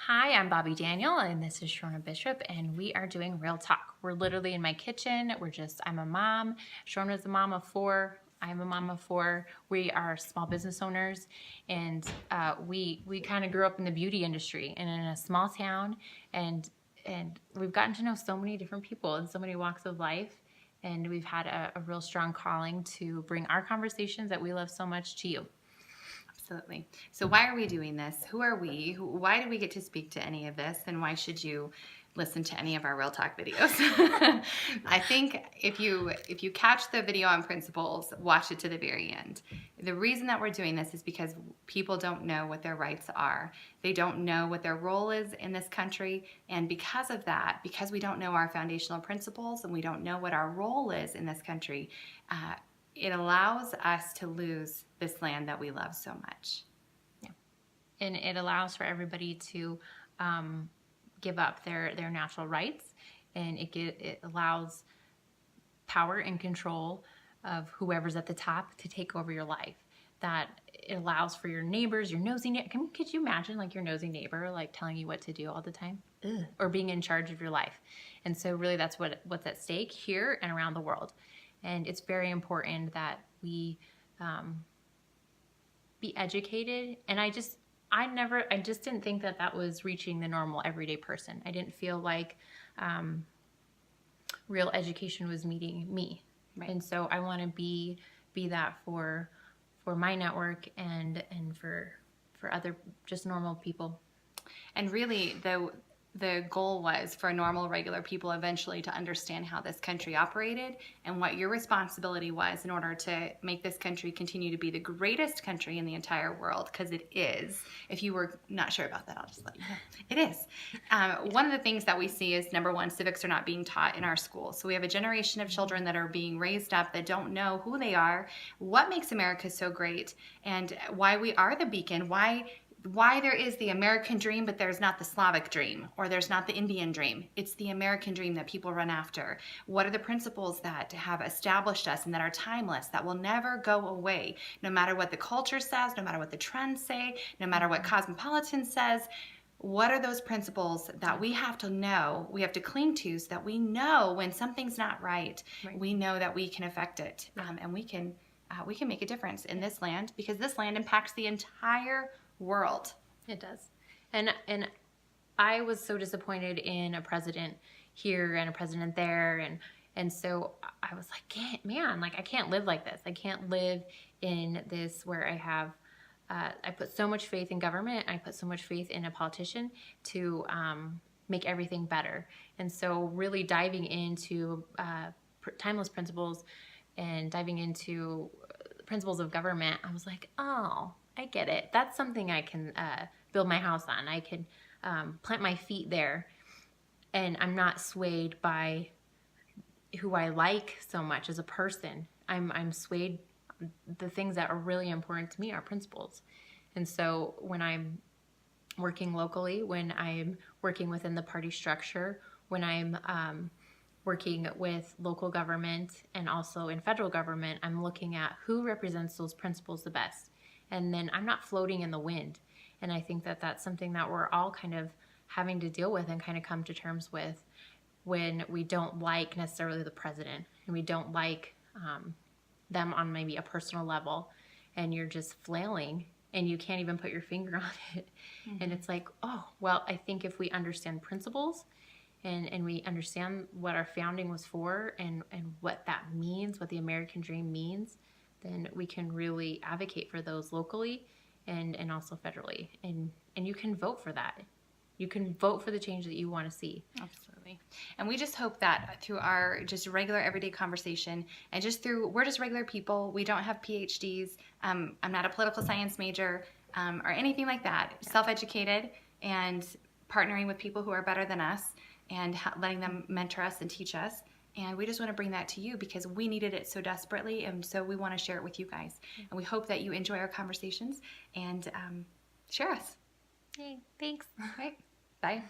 Hi, I'm Bobby Daniel, and this is Shorna Bishop, and we are doing Real Talk. We're literally in my kitchen. I'm a mom. Shorna's a mom of four. I'm a mom of four. We are small business owners, and we kind of grew up in the beauty industry and in a small town, and we've gotten to know so many different people in so many walks of life, and we've had a real strong calling to bring our conversations that we love so much to you. Absolutely. So why are we doing this? Who are we? Why do we get to speak to any of this? And why should you listen to any of our Real Talk videos? I think if you catch the video on principles, watch it to the very end. The reason that we're doing this is because people don't know what their rights are. They don't know what their role is in this country. And because of that, because we don't know our foundational principles and we don't know what our role is in this country, it allows us to lose this land that we love so much. Yeah. And it allows for everybody to give up their natural rights, and it allows power and control of whoever's at the top to take over your life. That it allows for your neighbors, your nosy neighbor. Could you imagine like your nosy neighbor like telling you what to do all the time? Ugh. Or being in charge of your life. And so really that's what's at stake here and around the world. And it's very important that we be educated. And I just didn't think that was reaching the normal everyday person. I didn't feel like real education was meeting me. Right. And so I want to be that for my network and for other just normal people. And really the goal was for normal, regular people eventually to understand how this country operated and what your responsibility was in order to make this country continue to be the greatest country in the entire world, because it is. If you were not sure about that, I'll just let you know. It is. One of the things that we see is, number one, civics are not being taught in our schools. So we have a generation of children that are being raised up that don't know who they are, what makes America so great, and why we are the beacon, why there is the American dream, but there's not the Slavic dream, or there's not the Indian dream. It's the American dream that people run after. What are the principles that have established us and that are timeless, that will never go away, no matter what the culture says, no matter what the trends say, no matter what Cosmopolitan says? What are those principles that we have to know, we have to cling to, so that we know when something's not right, we know that we can affect it, and we can make a difference in this land, because this land impacts the entire world. It does. And I was so disappointed in a president here and a president there, and so I was like, man, like I can't live like this. I can't live in this where I put so much faith in government. I put so much faith in a politician to make everything better. And so really diving into timeless principles and diving into principles of government, I was like, oh, I get it. That's something I can build my house on. I can plant my feet there, and I'm not swayed by who I like so much as a person. I'm swayed. The things that are really important to me are principles. And so when I'm working locally, when I'm working within the party structure, when I'm working with local government and also in federal government, I'm looking at who represents those principles the best. And then I'm not floating in the wind. And I think that that's something that we're all kind of having to deal with and kind of come to terms with when we don't like necessarily the president and we don't like them on maybe a personal level, and you're just flailing and you can't even put your finger on it. Mm-hmm. And it's like, oh, well, I think if we understand principles and we understand what our founding was for and what that means, what the American dream means, then we can really advocate for those locally and also federally. And you can vote for that. You can vote for the change that you want to see. Absolutely. And we just hope that through our just regular everyday conversation and we're just regular people. We don't have PhDs. I'm not a political science major or anything like that. Self-educated and partnering with people who are better than us and letting them mentor us and teach us. And we just want to bring that to you because we needed it so desperately, and so we want to share it with you guys. And we hope that you enjoy our conversations and share us. Hey, thanks. All right. Bye.